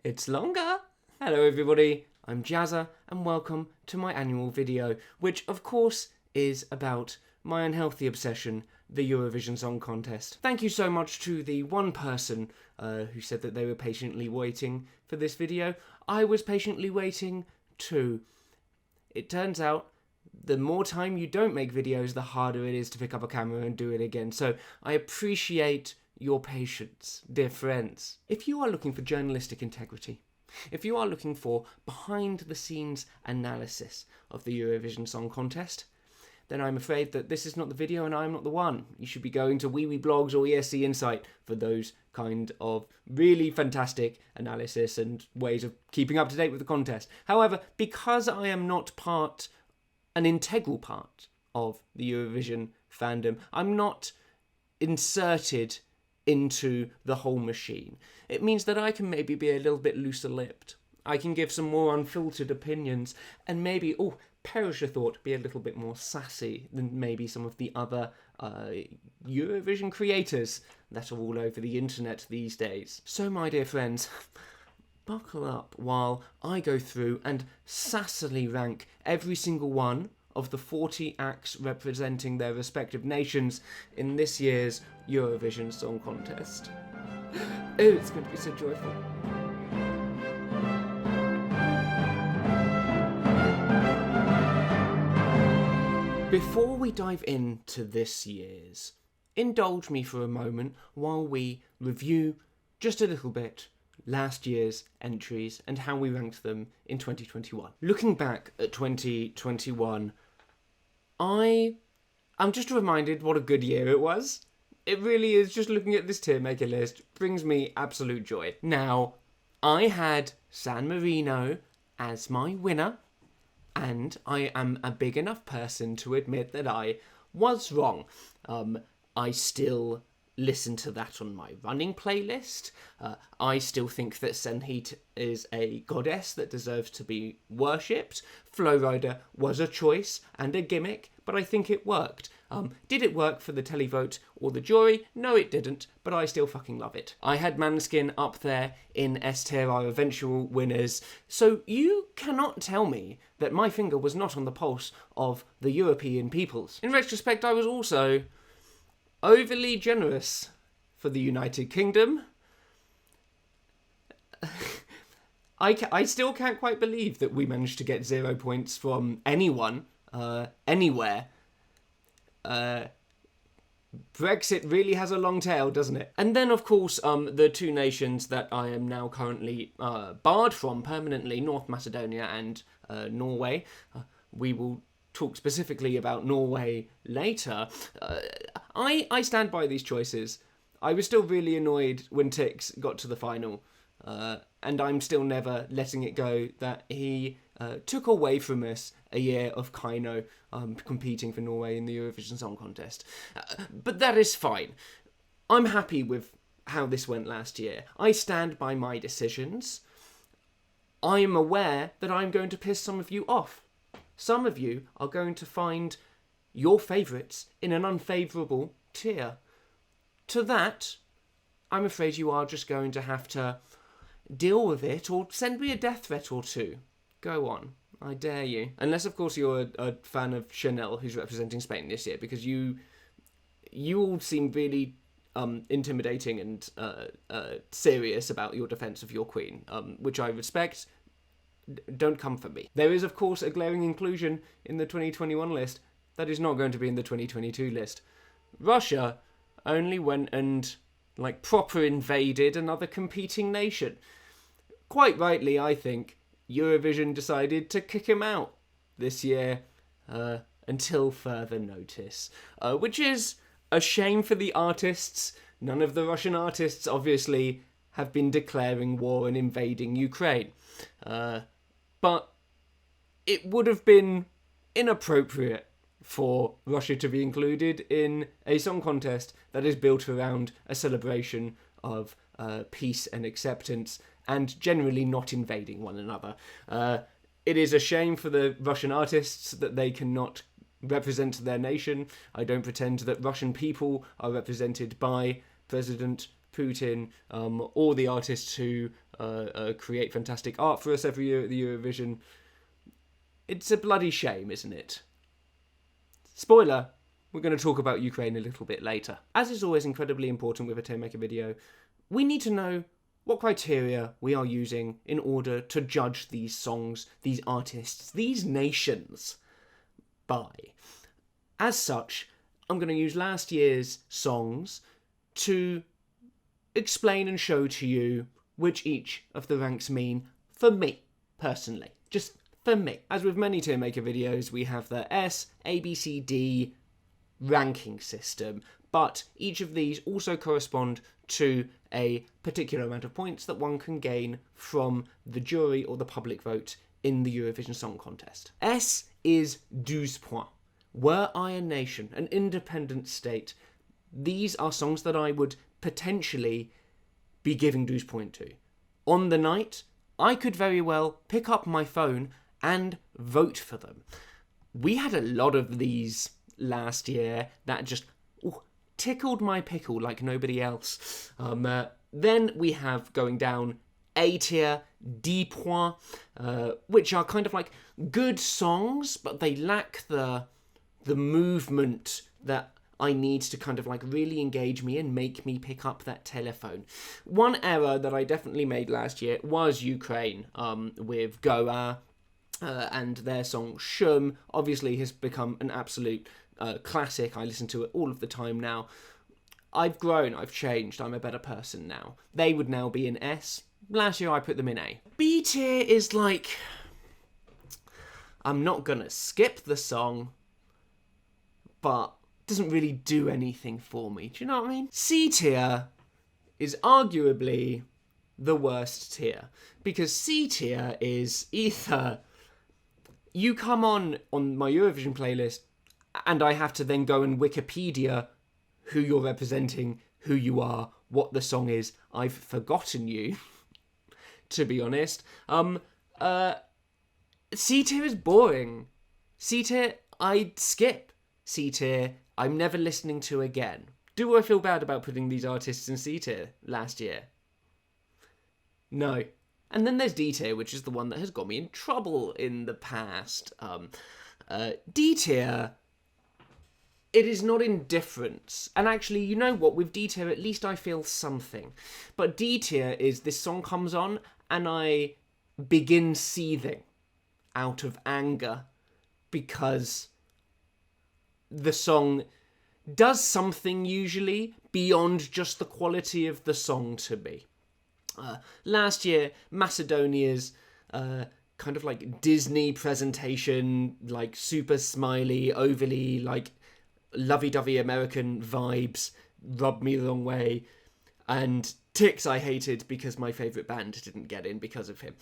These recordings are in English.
It's longer. Hello everybody, I'm Jazza and welcome to my annual video, which of course is about my unhealthy obsession, the Eurovision Song Contest. Thank you so much to the one person who said that they were patiently waiting for this video. I was patiently waiting too. It turns out the more time you don't make videos, the harder it is to pick up a camera and do it again. So I appreciate your patience, dear friends. If you are looking for journalistic integrity, if you are looking for behind-the-scenes analysis of the Eurovision Song Contest, then I'm afraid that this is not the video and I'm not the one. You should be going to Wee Blogs or ESC Insight for those kind of really fantastic analysis and ways of keeping up to date with the contest. However, because I am not an integral part of the Eurovision fandom, I'm not inserted into the whole machine. It means that I can maybe be a little bit looser-lipped. I can give some more unfiltered opinions and maybe, perish a thought, be a little bit more sassy than maybe some of the other Eurovision creators that are all over the internet these days. So, my dear friends, buckle up while I go through and sassily rank every single one of the 40 acts representing their respective nations in this year's Eurovision Song Contest. Oh, it's going to be so joyful. Before we dive into this year's, indulge me for a moment while we review just a little bit last year's entries and how we ranked them in 2021. Looking back at 2021, I'm just reminded what a good year it was. It really is. Just looking at this tier maker list brings me absolute joy. Now, I had San Marino as my winner, and I am a big enough person to admit that I was wrong. I still listen to that on my running playlist. I still think that Senheat is a goddess that deserves to be worshipped. Flowrider was a choice and a gimmick, but I think it worked. Did it work for the televote or the jury? No, it didn't, but I still fucking love it. I had Maneskin up there in S tier, our eventual winners, so you cannot tell me that my finger was not on the pulse of the European peoples. In retrospect, I was also overly generous for the United Kingdom. I still can't quite believe that we managed to get 0 points from anyone, anywhere. Brexit really has a long tail, doesn't it? And then, of course, the two nations that I am now currently barred from permanently, North Macedonia and Norway. We will talk specifically about Norway later. I stand by these choices. I was still really annoyed when Tix got to the final, and I'm still never letting it go that he took away from us a year of Kaino competing for Norway in the Eurovision Song Contest. But that is fine. I'm happy with how this went last year. I stand by my decisions. I am aware that I'm going to piss some of you off. Some of you are going to find your favourites in an unfavourable tier. To that, I'm afraid you are just going to have to deal with it or send me a death threat or two. Go on. I dare you. Unless, of course, you're a fan of Chanel, who's representing Spain this year, because you all seem really intimidating and serious about your defence of your queen, which I respect. Don't come for me. There is, of course, a glaring inclusion in the 2021 list that is not going to be in the 2022 list. Russia only went and, proper invaded another competing nation. Quite rightly, I think, Eurovision decided to kick him out this year until further notice, which is a shame for the artists. None of the Russian artists, obviously, have been declaring war and invading Ukraine. But it would have been inappropriate for Russia to be included in a song contest that is built around a celebration of peace and acceptance and generally not invading one another. It is a shame for the Russian artists that they cannot represent their nation. I don't pretend that Russian people are represented by President Putin, or the artists who create fantastic art for us every year at the Eurovision. It's a bloody shame, isn't it? Spoiler, we're going to talk about Ukraine a little bit later. As is always incredibly important with a Tailmaker video, we need to know what criteria we are using in order to judge these songs, these artists, these nations by. As such, I'm going to use last year's songs to explain and show to you which each of the ranks mean for me, personally. Just for me. As with many Tailmaker videos, we have the S, A, B, C, D ranking system, but each of these also correspond to a particular amount of points that one can gain from the jury or the public vote in the Eurovision Song Contest. S is 12 points. Were I a nation, an independent state, these are songs that I would potentially be giving 12 points to. On the night, I could very well pick up my phone and vote for them. We had a lot of these last year that just tickled my pickle like nobody else. Then we have going down A tier, D point, which are kind of like good songs, but they lack the movement that I need to kind of like really engage me and make me pick up that telephone. One error that I definitely made last year was Ukraine, with Goa, and their song Shum obviously has become an absolute classic. I listen to it all of the time now. I've grown, I've changed, I'm a better person now. They would now be an S. Last year I put them in A. B tier is like, I'm not gonna skip the song, but doesn't really do anything for me. Do you know what I mean? C tier is arguably the worst tier, because C tier is either you come on my Eurovision playlist and I have to then go and Wikipedia who you're representing, who you are, what the song is. I've forgotten you, to be honest. C tier is boring. C tier, I'd skip. C tier, I'm never listening to again. Do I feel bad about putting these artists in C tier last year? No. And then there's D tier, which is the one that has got me in trouble in the past. D tier, it is not indifference. And actually, you know what? With D tier, at least I feel something. But D tier is this song comes on and I begin seething out of anger because the song does something usually beyond just the quality of the song to me. Last year, Macedonia's kind of like Disney presentation, like super smiley, overly like lovey-dovey American vibes, rubbed me the wrong way. And Tix I hated because my favourite band didn't get in because of him.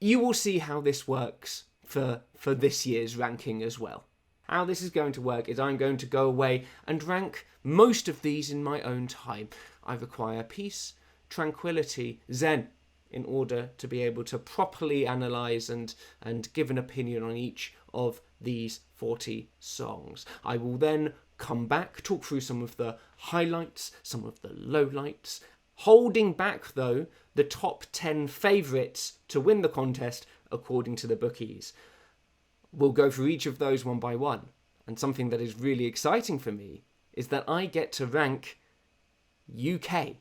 You will see how this works for this year's ranking as well. How this is going to work is I'm going to go away and rank most of these in my own time. I require peace, tranquility, zen, in order to be able to properly analyse and give an opinion on each of these 40 songs. I will then come back, talk through some of the highlights, some of the lowlights, holding back, though, the top 10 favourites to win the contest according to the bookies. We'll go through each of those one by one. And something that is really exciting for me is that I get to rank UK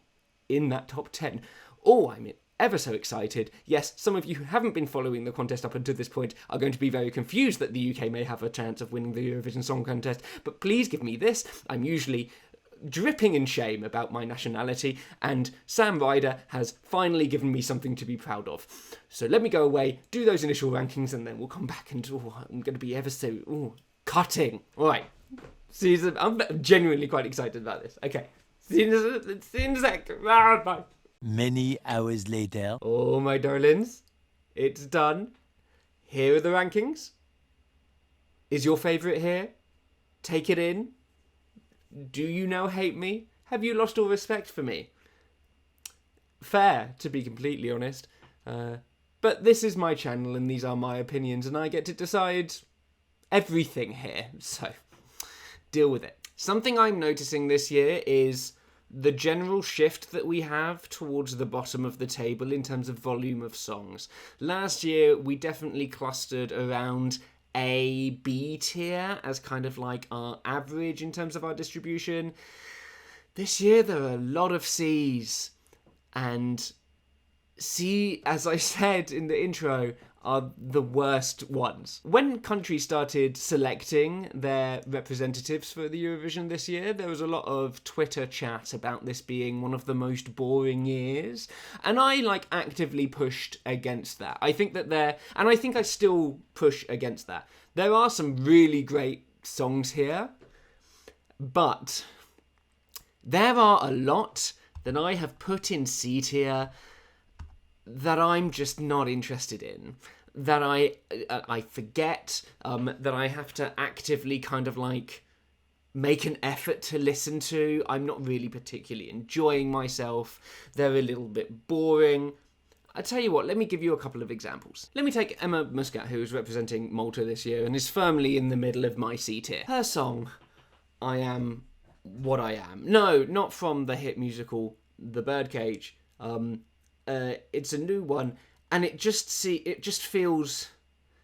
in that top 10. Oh, I'm ever so excited. Yes, some of you who haven't been following the contest up until this point are going to be very confused that the UK may have a chance of winning the Eurovision Song Contest, but please give me this. I'm usually dripping in shame about my nationality, and Sam Ryder has finally given me something to be proud of. So let me go away, do those initial rankings, and then we'll come back and I'm going to be ever so cutting. All right. I'm genuinely quite excited about this. Okay. See you in a sec. Bye. Many hours later. Oh, my darlings. It's done. Here are the rankings. Is your favourite here? Take it in. Do you now hate me? Have you lost all respect for me? Fair, to be completely honest. But this is my channel and these are my opinions and I get to decide everything here, so deal with it. Something I'm noticing this year is the general shift that we have towards the bottom of the table in terms of volume of songs. Last year, we definitely clustered around A, B tier as kind of like our average in terms of our distribution. This year, there are a lot of C's, and C, as I said in the intro, are the worst ones. When countries started selecting their representatives for the Eurovision this year, there was a lot of Twitter chat about this being one of the most boring years, and I actively pushed against that. I think I still push against that. There are some really great songs here, but there are a lot that I have put in C tier that I'm just not interested in, that I forget, that I have to actively kind of make an effort to listen to. I'm not really particularly enjoying myself. They're a little bit boring. I tell you what, let me give you a couple of examples. Let me take Emma Muscat, who is representing Malta this year and is firmly in the middle of my C tier. Her song, I Am What I Am. No, not from the hit musical The Birdcage. It's a new one, and it just feels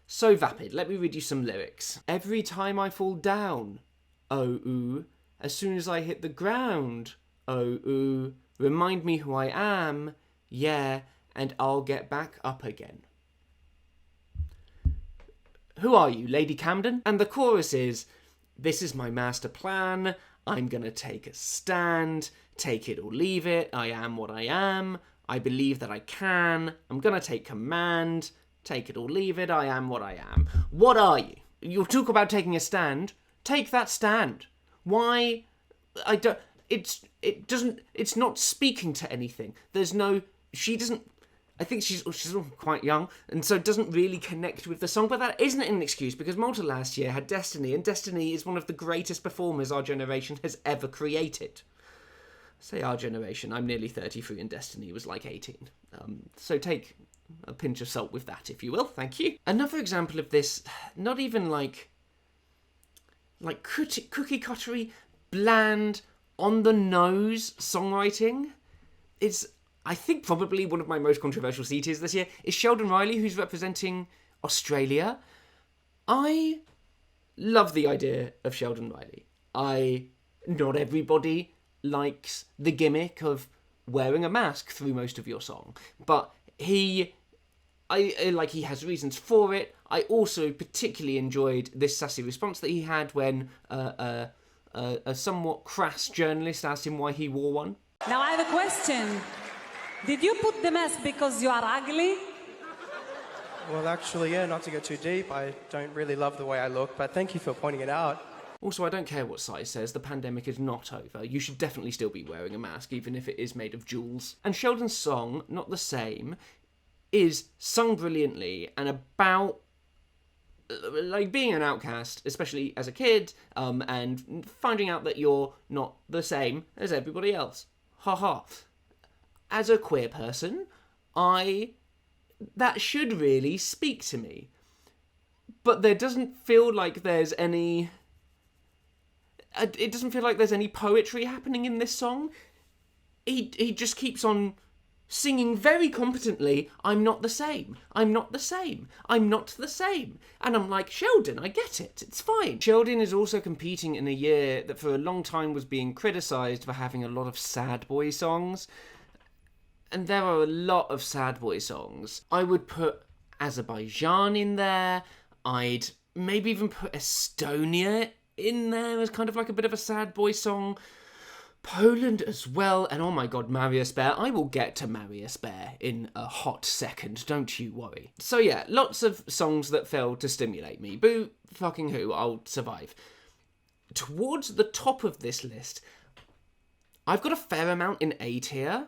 so vapid. Let me read you some lyrics. Every time I fall down, oh ooh, as soon as I hit the ground, oh ooh, remind me who I am, yeah, and I'll get back up again. Who are you, Lady Camden? And the chorus is, this is my master plan, I'm gonna take a stand, take it or leave it, I am what I am, I believe that I can, I'm gonna take command, take it or leave it, I am what I am. What are you? You'll talk about taking a stand, take that stand. Why? It's not speaking to anything. I think she's quite young, and so doesn't really connect with the song, but that isn't an excuse, because Malta last year had Destiny, and Destiny is one of the greatest performers our generation has ever created. Say our generation, I'm nearly 33 and Destiny was 18. So take a pinch of salt with that, if you will, thank you. Another example of this, not even cookie cuttery, bland, on the nose songwriting, is, I think, probably one of my most controversial C tiers this year, is Sheldon Riley, who's representing Australia. I love the idea of Sheldon Riley. Not everybody likes the gimmick of wearing a mask through most of your song, but he has reasons for it. I also particularly enjoyed this sassy response that he had when a somewhat crass journalist asked him why he wore one. Now I have a question. Did you put the mask because you are ugly? Well, actually, yeah, not to go too deep, I don't really love the way I look, but thank you for pointing it out. Also, I don't care what size says, the pandemic is not over. You should definitely still be wearing a mask, even if it is made of jewels. And Sheldon's song, Not the Same, is sung brilliantly and about being an outcast, especially as a kid, and finding out that you're not the same as everybody else. Ha. As a queer person, that should really speak to me. But there doesn't feel like there's any... It doesn't feel like there's any poetry happening in this song. He just keeps on singing very competently, I'm not the same, I'm not the same, I'm not the same. And I'm like, Sheldon, I get it, it's fine. Sheldon is also competing in a year that for a long time was being criticised for having a lot of sad boy songs. And there are a lot of sad boy songs. I would put Azerbaijan in there. I'd maybe even put Estonia in there as kind of like a bit of a sad boy song. Poland as well, and oh my god, Marius Bear. I will get to Marius Bear in a hot second, don't you worry. So yeah, lots of songs that failed to stimulate me. Boo fucking who, I'll survive. Towards the top of this list, I've got a fair amount in A tier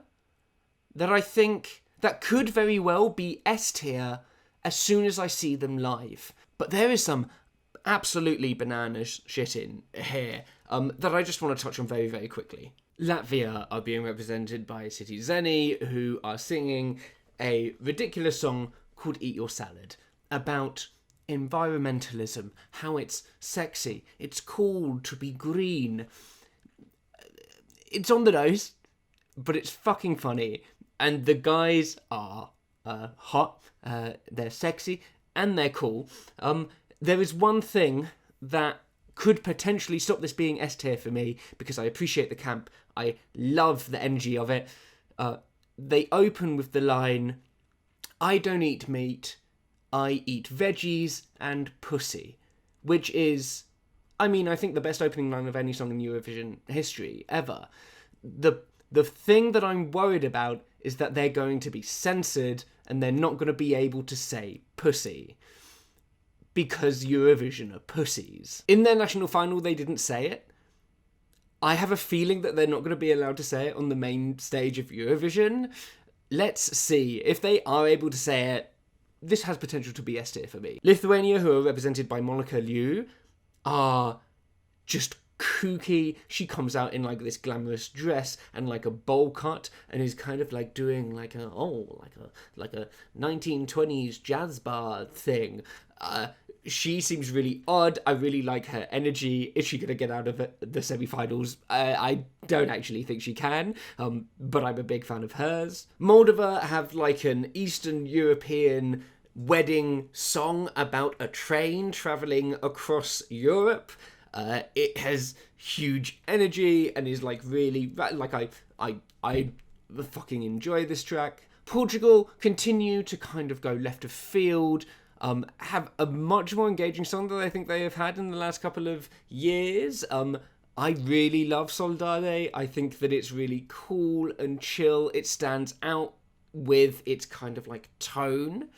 that I think that could very well be S tier as soon as I see them live. But there is some absolutely bananas shit in here that I just want to touch on very, very quickly. Latvia are being represented by City Zeni, who are singing a ridiculous song called Eat Your Salad about environmentalism, how it's sexy, it's cool to be green. It's on the nose, but it's fucking funny. And the guys are hot, they're sexy, and they're cool. There is one thing that could potentially stop this being S tier for me, because I appreciate the camp. I love the energy of it. They open with the line, "I don't eat meat, I eat veggies and pussy," which is, I mean, I think the best opening line of any song in Eurovision history ever. The thing that I'm worried about is that they're going to be censored and they're not going to be able to say pussy, because Eurovision are pussies. In their national final, they didn't say it. I have a feeling that they're not going to be allowed to say it on the main stage of Eurovision. Let's see. If they are able to say it, this has potential to be S tier for me. Lithuania, who are represented by Monica Liu, are just kooky. She comes out in like this glamorous dress and like a bowl cut, and is kind of like doing like a 1920s jazz bar thing. She seems really odd. I really like her energy. Is she going to get out of the semi-finals? I don't actually think she can, but I'm a big fan of hers. Moldova have like an Eastern European wedding song about a train travelling across Europe. It has huge energy and is like really, like I fucking enjoy this track. Portugal continue to kind of go left of field, have a much more engaging song than I think they have had in the last couple of years. I really love Soldare. I think that it's really cool and chill. It stands out with its kind of like tone.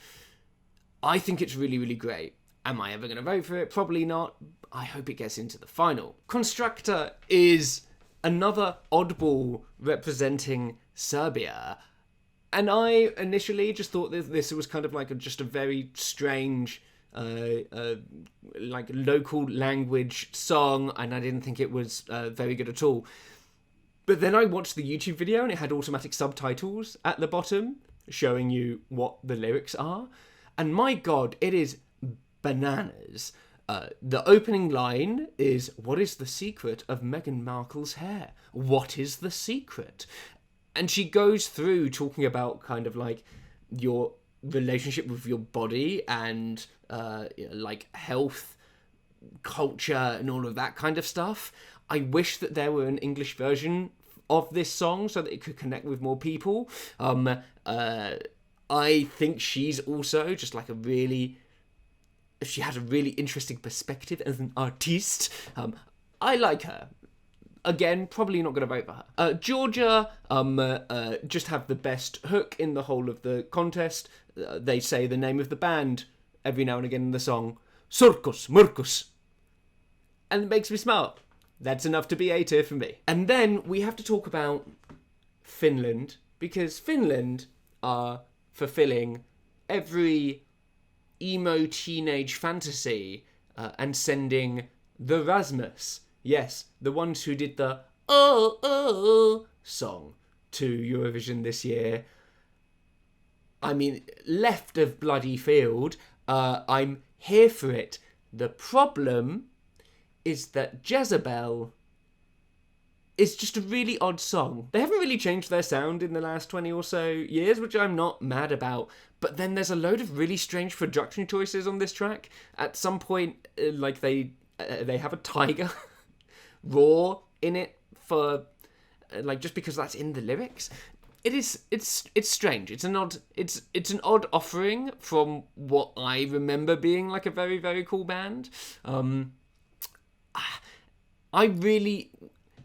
I think it's really, really great. Am I ever going to vote for it? Probably not. I hope it gets into the final. Constructor is another oddball representing Serbia. And I initially just thought that this was kind of like just a very strange, like local language song, and I didn't think it was very good at all. But then I watched the YouTube video and it had automatic subtitles at the bottom showing you what the lyrics are. And my God, it is bananas. The opening line is, "What is the secret of Meghan Markle's hair? What is the secret?" And she goes through talking about kind of like your relationship with your body and like health, culture, and all of that kind of stuff. I wish that there were an English version of this song so that it could connect with more people. I think she's also just like she has a really interesting perspective as an artiste. I like her. Again, probably not going to vote for her. Georgia just have the best hook in the whole of the contest. They say the name of the band every now and again in the song, Surkus Murkus. And it makes me smile. That's enough to be A tier for me. And then we have to talk about Finland, because Finland are fulfilling every emo teenage fantasy and sending the Rasmus, yes, the ones who did the "Oh Oh" song to Eurovision this year. I mean, left of bloody field. I'm here for it. The problem is that Jezebel is just a really odd song. They haven't really changed their sound in the last 20 or so years, which I'm not mad about. But then there's a load of really strange production choices on this track. At some point, like they have a tiger roar in it for like just because that's in the lyrics. It's strange. It's an odd offering from what I remember being like a very, very cool band. I really,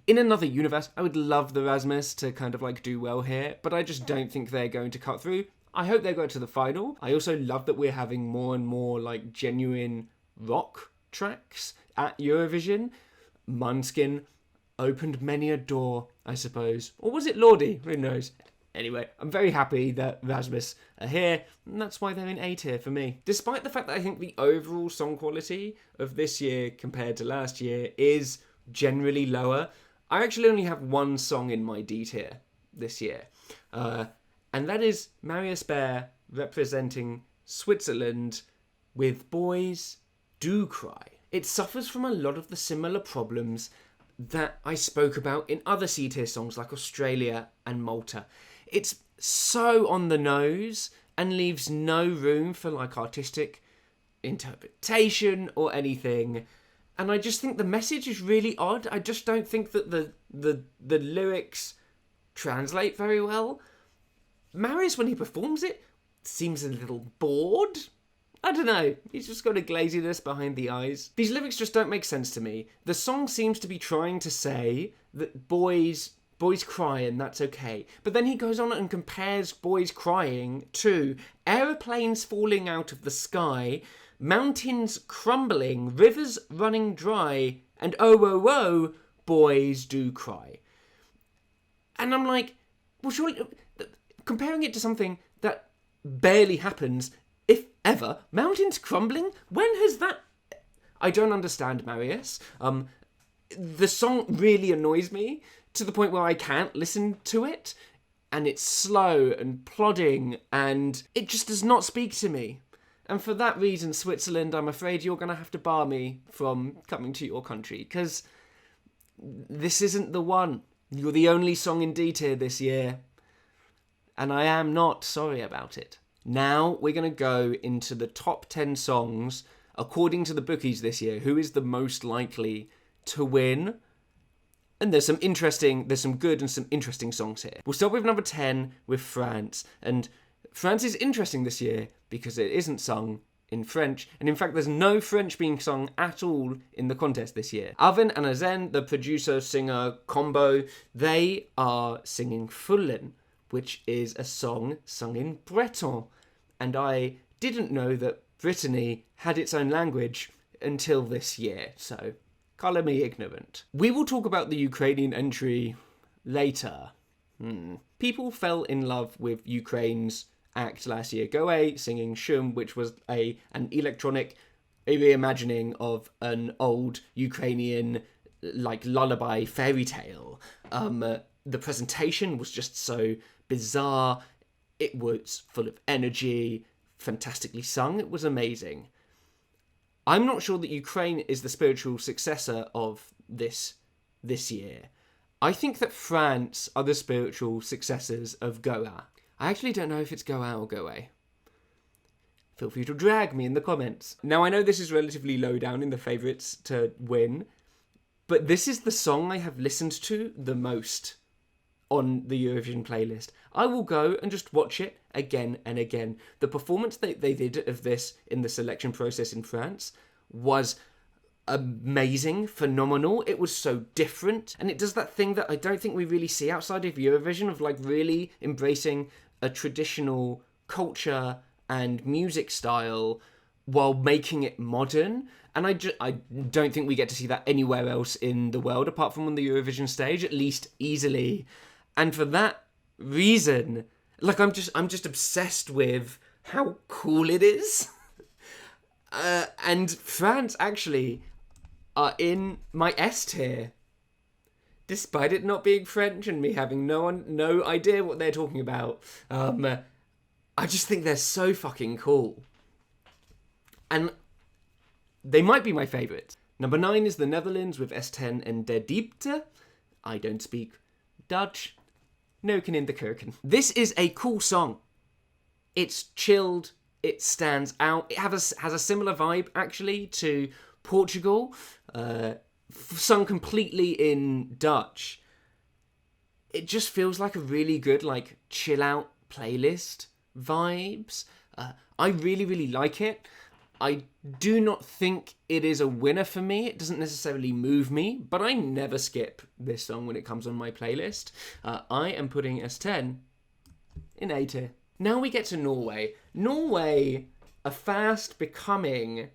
in another universe, I would love the Rasmus to kind of like do well here, but I just don't think they're going to cut through. I hope they go to the final. I also love that we're having more and more like genuine rock tracks at Eurovision. Måneskin opened many a door, I suppose. Or was it Lordi? Who knows? Anyway, I'm very happy that Rasmus are here, and that's why they're in A tier for me. Despite the fact that I think the overall song quality of this year compared to last year is generally lower, I actually only have one song in my D tier this year. And that is Marius Bear representing Switzerland with Boys Do Cry. It suffers from a lot of the similar problems that I spoke about in other C-tier songs like Australia and Malta. It's so on the nose and leaves no room for like artistic interpretation or anything. And I just think the message is really odd. I just don't think that the lyrics translate very well. Marius, when he performs it, seems a little bored. I don't know. He's just got a glaziness behind the eyes. These lyrics just don't make sense to me. The song seems to be trying to say that boys cry and that's okay. But then he goes on and compares boys crying to aeroplanes falling out of the sky, mountains crumbling, rivers running dry, and oh, oh, oh, boys do cry. And I'm like, well, surely, comparing it to something that barely happens, if ever, mountains crumbling? When has that... I don't understand, Marius. The song really annoys me to the point where I can't listen to it, and it's slow and plodding, and it just does not speak to me. And for that reason, Switzerland, I'm afraid you're going to have to bar me from coming to your country, because this isn't the one. You're the only song in D tier this year, and I am not sorry about it. Now we're going to go into the top 10 songs, according to the bookies this year, who is the most likely to win. And there's some good and some interesting songs here. We'll start with number 10 with France. And France is interesting this year because it isn't sung in French. And in fact, there's no French being sung at all in the contest this year. Arvin and Azen, the producer-singer combo, they are singing Fullen, which is a song sung in Breton. And I didn't know that Brittany had its own language until this year, so colour me ignorant. We will talk about the Ukrainian entry later. People fell in love with Ukraine's act last year, Goe singing Shum, which was an electronic reimagining of an old Ukrainian like lullaby fairy tale. The presentation was just so bizarre. It was full of energy, fantastically sung. It was amazing. I'm not sure that Ukraine is the spiritual successor of this year. I think that France are the spiritual successors of Goa. I actually don't know if it's Goa or Goe. Feel free to drag me in the comments. Now, I know this is relatively low down in the favourites to win, but this is the song I have listened to the most on the Eurovision playlist. I will go and just watch it again and again. The performance they did of this in the selection process in France was amazing, phenomenal. It was so different, and it does that thing that I don't think we really see outside of Eurovision, of like really embracing a traditional culture and music style while making it modern. And I don't think we get to see that anywhere else in the world apart from on the Eurovision stage, at least easily. And for that reason, like I'm just obsessed with how cool it is. And France actually are in my S tier, despite it not being French and me having no idea what they're talking about. I just think they're so fucking cool, and they might be my favourites. Number 9 is the Netherlands with S10 and De Diepte. I don't speak Dutch. Noken in the Kirken. This is a cool song. It's chilled. It stands out. It has a similar vibe, actually, to Portugal. Sung completely in Dutch. It just feels like a really good, like, chill-out playlist vibes. I really, really like it. I do not think it is a winner for me. It doesn't necessarily move me, but I never skip this song when it comes on my playlist. I am putting S10 in A tier. Now we get to Norway. Norway are fast becoming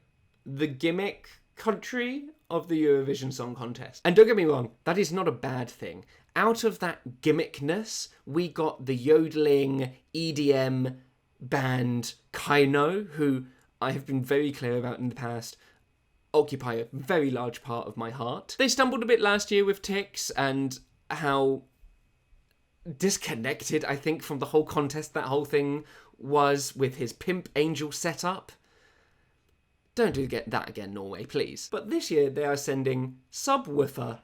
the gimmick country of the Eurovision Song Contest. And don't get me wrong, that is not a bad thing. Out of that gimmickness, we got the yodeling EDM band Kaino, who I have been very clear about in the past, occupy a very large part of my heart. They stumbled a bit last year with Tix and how disconnected, I think, from the whole contest that whole thing was with his Pimp Angel setup. Don't do that again, Norway, please. But this year they are sending Subwoofer,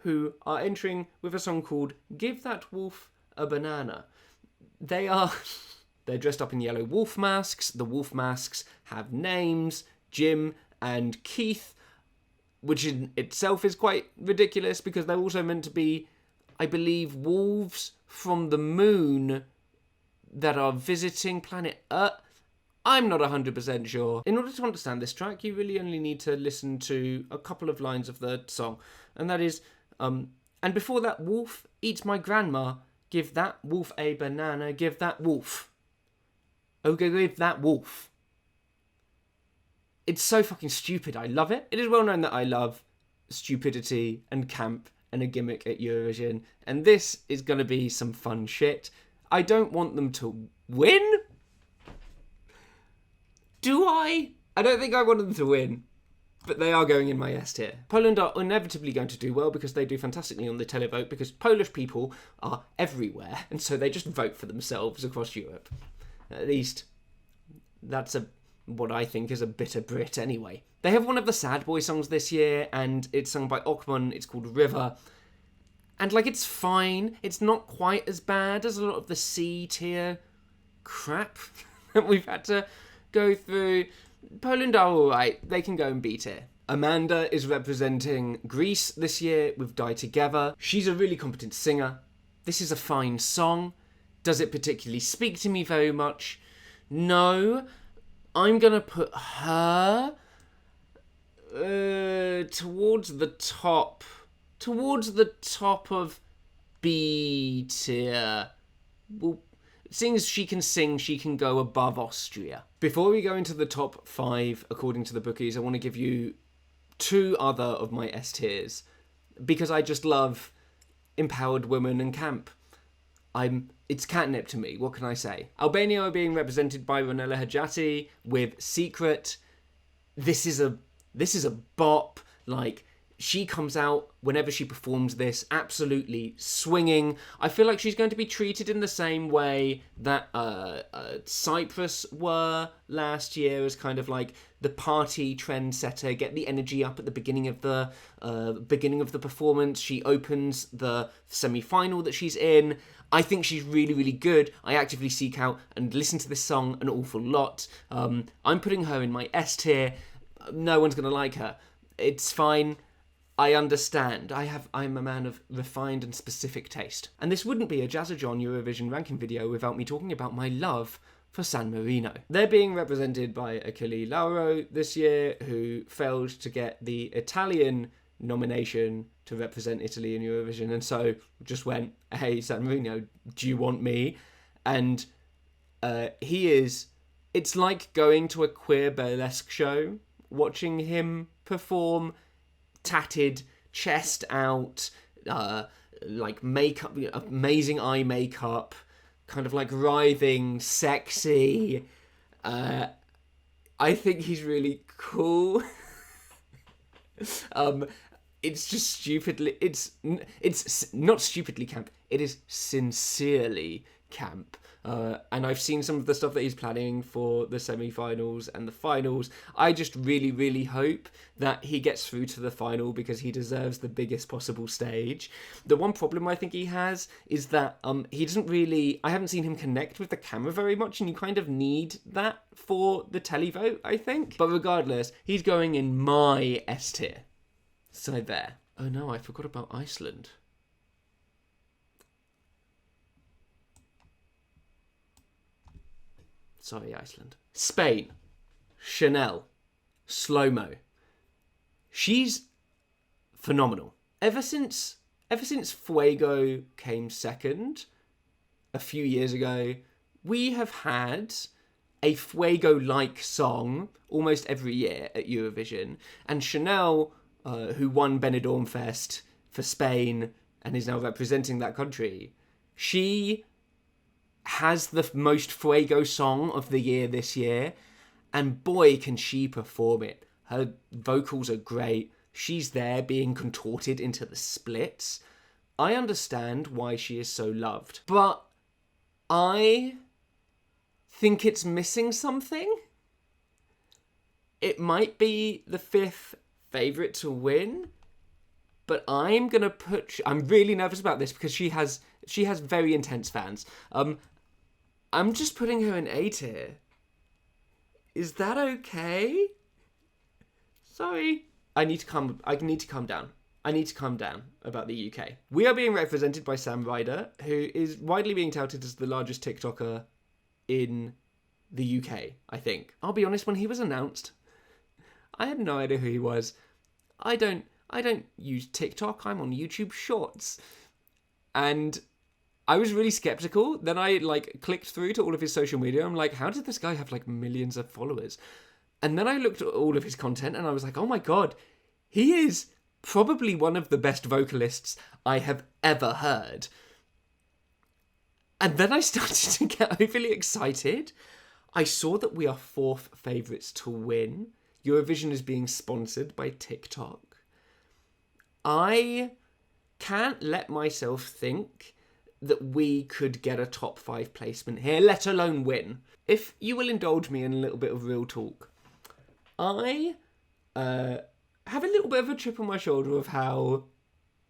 who are entering with a song called Give That Wolf a Banana. They're dressed up in yellow wolf masks. The wolf masks have names, Jim and Keith, which in itself is quite ridiculous because they're also meant to be, I believe, wolves from the moon that are visiting planet Earth. I'm not 100% sure. In order to understand this track, you really only need to listen to a couple of lines of the song. And that is, and before that wolf eats my grandma, give that wolf a banana, give that wolf. Okay, give that wolf. It's so fucking stupid, I love it. It is well known that I love stupidity and camp and a gimmick at Eurovision. And this is going to be some fun shit. I don't want them to win. Do I? I don't think I want them to win, but they are going in my S tier. Poland are inevitably going to do well because they do fantastically on the televote because Polish people are everywhere and so they just vote for themselves across Europe. At least that's what I think is a bitter Brit anyway. They have one of the sad boy songs this year and it's sung by Okman. It's called River. And it's fine. It's not quite as bad as a lot of the C tier crap that we've had to go through. Poland are alright. They can go and beat it. Amanda is representing Greece this year with Die Together. She's a really competent singer. This is a fine song. Does it particularly speak to me very much? No. I'm gonna put her towards the top of B tier. Well, seeing as she can sing, she can go above Austria. Before we go into the top 5, according to the bookies, I want to give you 2 other of my S tiers, because I just love empowered women and camp. It's catnip to me, what can I say? Albania are being represented by Ronella Hajati with Secret. This is a bop. She comes out whenever she performs this, absolutely swinging. I feel like she's going to be treated in the same way that Cyprus were last year, as kind of the party trendsetter. Get the energy up at the beginning of the performance. She opens the semi-final that she's in. I think she's really, really good. I actively seek out and listen to this song an awful lot. I'm putting her in my S tier. No one's going to like her. It's fine. I understand. I'm a man of refined and specific taste. And this wouldn't be a Jazza John Eurovision ranking video without me talking about my love for San Marino. They're being represented by Achille Lauro this year, who failed to get the Italian nomination to represent Italy in Eurovision, and so just went, hey, San Marino, do you want me? And it's like going to a queer burlesque show, watching him perform, tatted, chest out, makeup, amazing eye makeup, kind of writhing, sexy. I think he's really cool. It's just stupidly, it's not stupidly camp, it is sincerely camp. And I've seen some of the stuff that he's planning for the semi-finals and the finals. I just really, really hope that he gets through to the final because he deserves the biggest possible stage. The one problem I think he has is that he doesn't really... I haven't seen him connect with the camera very much, and you kind of need that for the televote, I think. But regardless, he's going in my S tier. So there. Oh no, I forgot about Iceland. Sorry, Iceland. Spain. Chanel. Slow-mo. She's phenomenal. Ever since Fuego came second a few years ago, we have had a Fuego-like song almost every year at Eurovision. And Chanel, who won Benidorm Fest for Spain and is now representing that country, she has the most Fuego song of the year this year, and boy can she perform it. Her vocals are great. She's there being contorted into the splits. I understand why she is so loved, but I think it's missing something. it might be the 5th favourite to win, but I'm really nervous about this because she has very intense fans. I'm just putting her in A tier. Is that okay? Sorry. I need to calm down. I need to calm down about the UK. We are being represented by Sam Ryder, who is widely being touted as the largest TikToker in the UK, I think. I'll be honest, when he was announced, I had no idea who he was. I don't use TikTok, I'm on YouTube Shorts. And I was really skeptical. Then I clicked through to all of his social media. I'm like, how did this guy have millions of followers? And then I looked at all of his content and I was like, oh my God, he is probably one of the best vocalists I have ever heard. And then I started to get overly excited. I saw that we are 4th favourites to win. Eurovision is being sponsored by TikTok. I can't let myself think that we could get a top 5 placement here, let alone win. If you will indulge me in a little bit of real talk, I have a little bit of a chip on my shoulder of how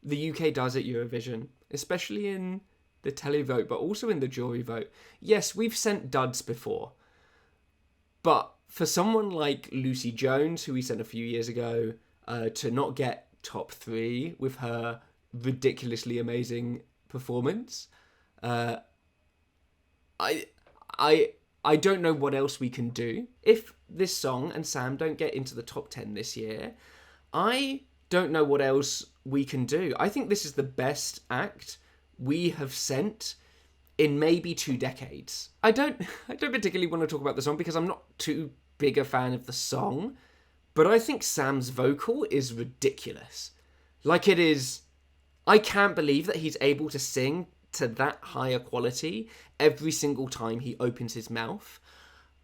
the UK does at Eurovision, especially in the televote, but also in the jury vote. Yes, we've sent duds before, but for someone like Lucy Jones, who we sent a few years ago, to not get top 3 with her ridiculously amazing performance, I don't know what else we can do. If this song and Sam don't get into the top 10 this year, I don't know what else we can do. I think this is the best act we have sent in maybe 2 decades. I don't particularly want to talk about the song because I'm not too big a fan of the song, but I think Sam's vocal is ridiculous. It is... I can't believe that he's able to sing to that higher quality every single time he opens his mouth.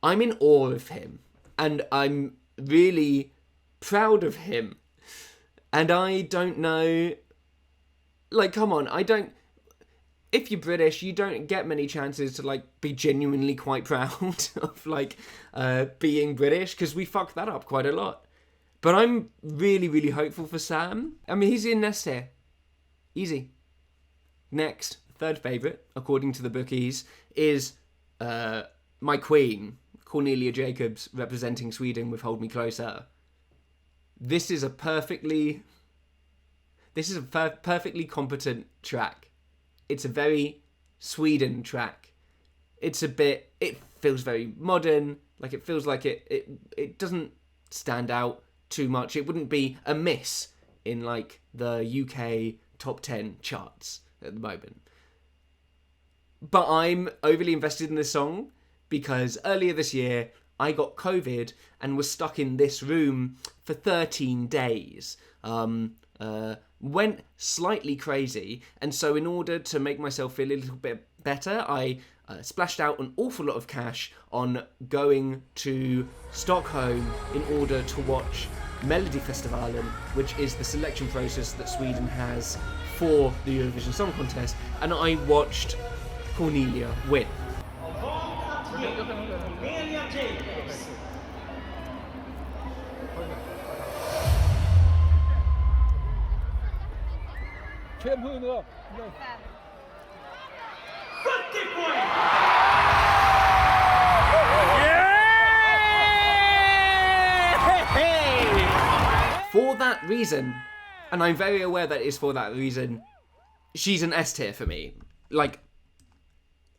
I'm in awe of him, and I'm really proud of him. And I don't know... come on, if you're British, you don't get many chances to, be genuinely quite proud of, being British, because we fuck that up quite a lot. But I'm really, really hopeful for Sam. I mean, he's in nest here. Easy. Next, 3rd favourite, according to the bookies, is my queen, Cornelia Jacobs, representing Sweden with Hold Me Closer. This is a perfectly competent track. It's a very Sweden track. It feels very modern, it feels like it doesn't stand out too much. It wouldn't be a miss in the UK top 10 charts at the moment. But I'm overly invested in this song because earlier this year I got COVID and was stuck in this room for 13 days. Went slightly crazy, and so in order to make myself feel a little bit better, I splashed out an awful lot of cash on going to Stockholm in order to watch Melodifestivalen, which is the selection process that Sweden has for the Eurovision Song Contest, and I watched Cornelia win. For that reason, and I'm very aware that it is for that reason, she's an S tier for me.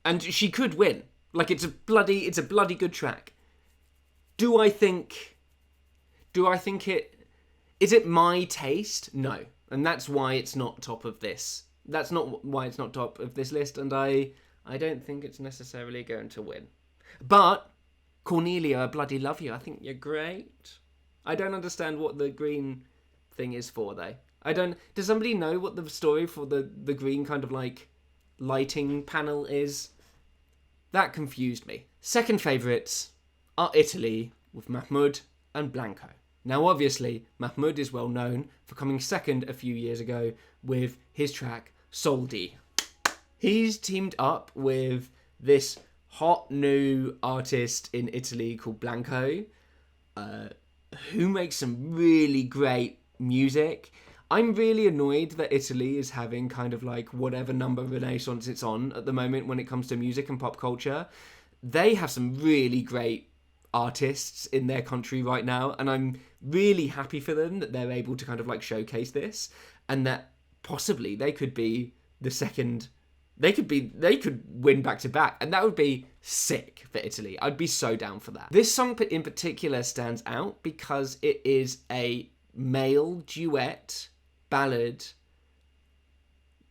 And she could win. It's a bloody good track. Do I think it... Is it my taste? No. And that's why it's not top of this. That's not why it's not top of this list, and I don't think it's necessarily going to win. But, Cornelia, I bloody love you. I think you're great. I don't understand what the green thing is for, though. Does somebody know what the story for the green kind of lighting panel is? That confused me. Second favourites are Italy with Mahmood and Blanco. Now, obviously, Mahmood is well known for coming second a few years ago with his track Soldi. He's teamed up with this hot new artist in Italy called Blanco. who makes some really great music. I'm really annoyed that Italy is having kind of like whatever number renaissance it's on at the moment when it comes to music and pop culture. They have some really great artists in their country right now, and I'm really happy for them that they're able to kind of like showcase this, and that possibly they could be the second. They could win back to back, and that would be sick for Italy. I'd be so down for that. This song in particular stands out because it is a male duet ballad,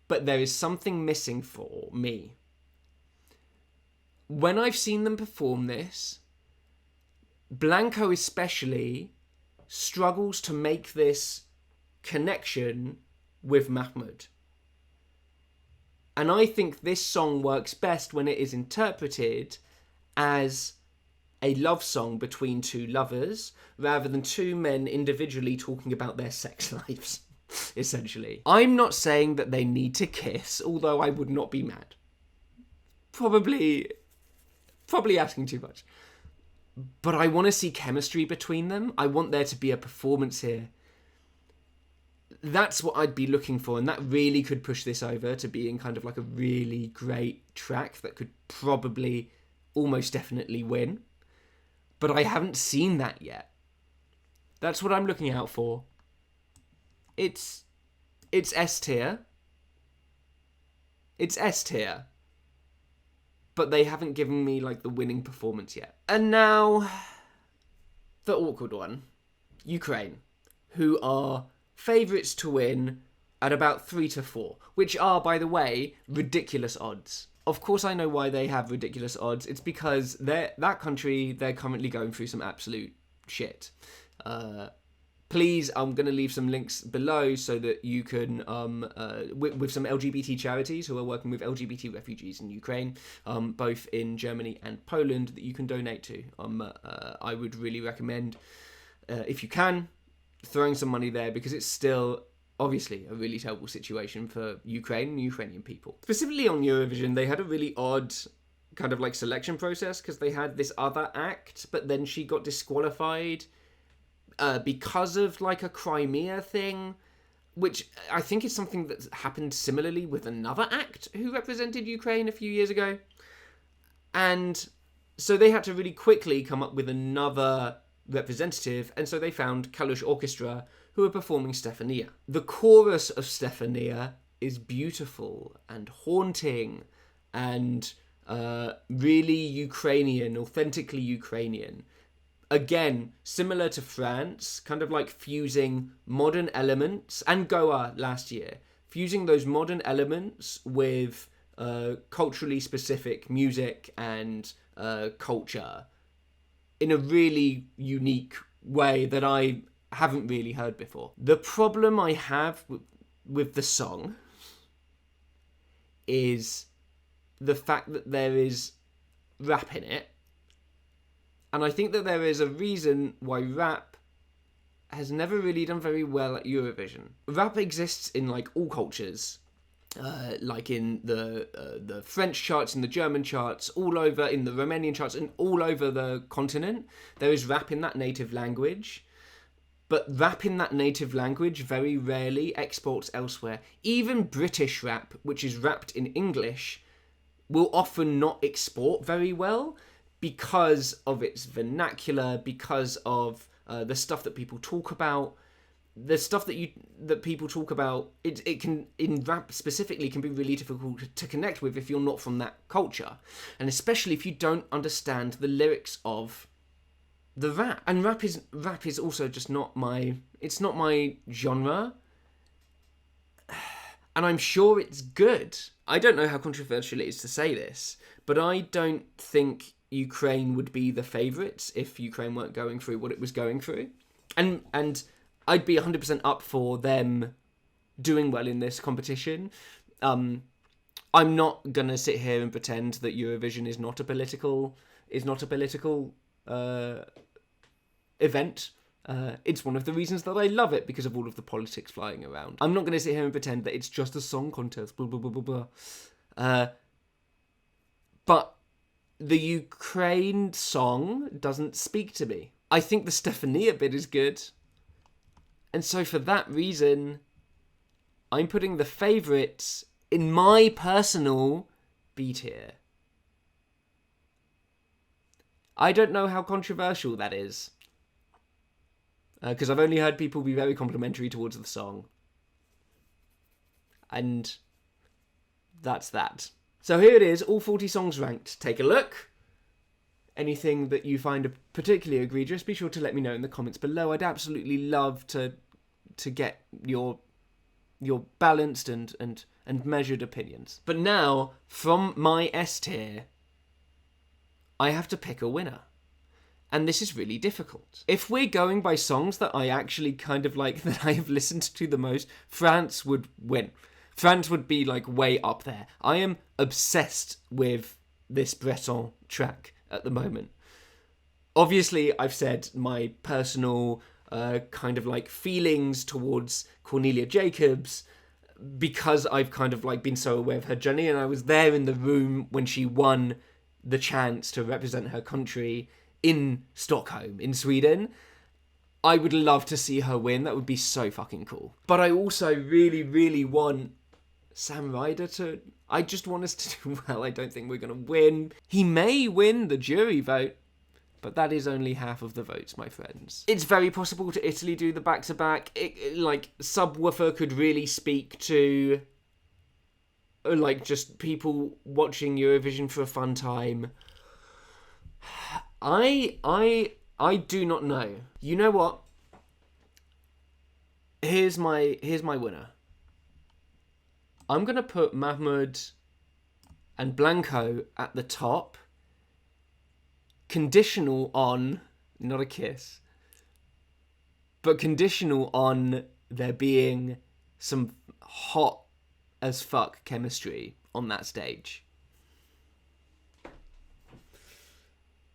but there is something missing for me. When I've seen them perform this, Blanco especially struggles to make this connection with Mahmood. And I think this song works best when it is interpreted as a love song between two lovers, rather than two men individually talking about their sex lives, essentially. I'm not saying that they need to kiss, although I would not be mad. Probably asking too much. But I want to see chemistry between them. I want there to be a performance here. That's what I'd be looking for, and that really could push this over to being kind of like a really great track that could probably almost definitely win. But I haven't seen that yet. That's what I'm looking out for. It's S tier. It's S tier. But they haven't given me like the winning performance yet. And now, the awkward one. Ukraine, who are favourites to win at about 3-4, which are, by the way, ridiculous odds. Of course I know why they have ridiculous odds. It's because they're currently going through some absolute shit. Please, I'm going to leave some links below so that you can, with some LGBT charities who are working with LGBT refugees in Ukraine, both in Germany and Poland, that you can donate to. I would really recommend, if you can, throwing some money there, because it's still obviously a really terrible situation for Ukraine and Ukrainian people. Specifically on Eurovision, they had a really odd kind of like selection process, because they had this other act, but then she got disqualified because of like a Crimea thing, which I think is something that's happened similarly with another act who represented Ukraine a few years ago. And so they had to really quickly come up with another representative, and so they found Kalush Orchestra, who are performing Stefania. The chorus of Stefania is beautiful and haunting and really Ukrainian, authentically Ukrainian. Again, similar to France, kind of like fusing modern elements, and Goa last year, fusing those modern elements with culturally specific music and culture in a really unique way that I haven't really heard before. The problem I have with the song is the fact that there is rap in it. And I think that there is a reason why rap has never really done very well at Eurovision. Rap exists in like all cultures, like in the French charts, in the German charts, all over, in the Romanian charts, and all over the continent. There is rap in that native language. But rap in that native language very rarely exports elsewhere. Even British rap, which is rapped in English, will often not export very well because of its vernacular, because of the stuff that people talk about. The stuff that people talk about, it can, in rap specifically, can be really difficult to connect with if you're not from that culture. And especially if you don't understand the lyrics of the rap. And rap is also just not my genre. And I'm sure it's good. I don't know how controversial it is to say this, but I don't think Ukraine would be the favourites if Ukraine weren't going through what it was going through. And I'd be 100% up for them doing well in this competition. I'm not gonna sit here and pretend that Eurovision is not a political event. It's one of the reasons that I love it, because of all of the politics flying around. I'm not gonna sit here and pretend that it's just a song contest. Blah blah blah blah blah. But the Ukraine song doesn't speak to me. I think the Stefania bit is good. And so for that reason, I'm putting the favourites in my personal B tier. I don't know how controversial that is. Because I've only heard people be very complimentary towards the song. And that's that. So here it is, all 40 songs ranked. Take a look. Anything that you find particularly egregious, be sure to let me know in the comments below. I'd absolutely love to get your balanced and measured opinions. But now, from my S tier, I have to pick a winner. And this is really difficult. If we're going by songs that I actually kind of like, that I have listened to the most, France would win. France would be like way up there. I am obsessed with this Breton track at the moment. Obviously, I've said my personal kind of like feelings towards Cornelia Jacobs because I've kind of like been so aware of her journey, and I was there in the room when she won the chance to represent her country in Stockholm, in Sweden. I would love to see her win. That would be so fucking cool. But I also really, really want Sam Ryder to... I just want us to do well. I don't think we're going to win. He may win the jury vote, but that is only half of the votes, my friends. It's very possible to Italy do the back-to-back. Like, Subwoofer could really speak to, like, just people watching Eurovision for a fun time. I do not know. You know what? Here's my winner. I'm going to put Mahmood and Blanco at the top. Conditional on, not a kiss, but conditional on there being some hot as fuck chemistry on that stage.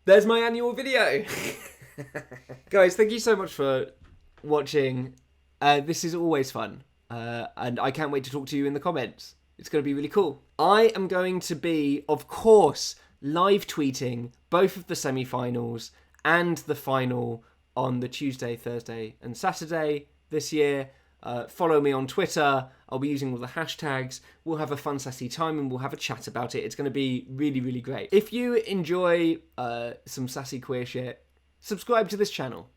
There's my annual video. Guys, thank you so much for watching. This is always fun. And I can't wait to talk to you in the comments. It's going to be really cool. I am going to be, of course, live tweeting both of the semi-finals and the final on the Tuesday, Thursday and Saturday this year. Follow me on Twitter. I'll be using all the hashtags. We'll have a fun, sassy time and we'll have a chat about it. It's going to be really, really great. If you enjoy some sassy queer shit, subscribe to this channel.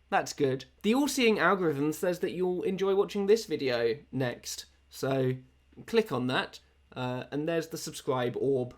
That's good. The all-seeing algorithm says that you'll enjoy watching this video next. So click on that and there's the subscribe orb.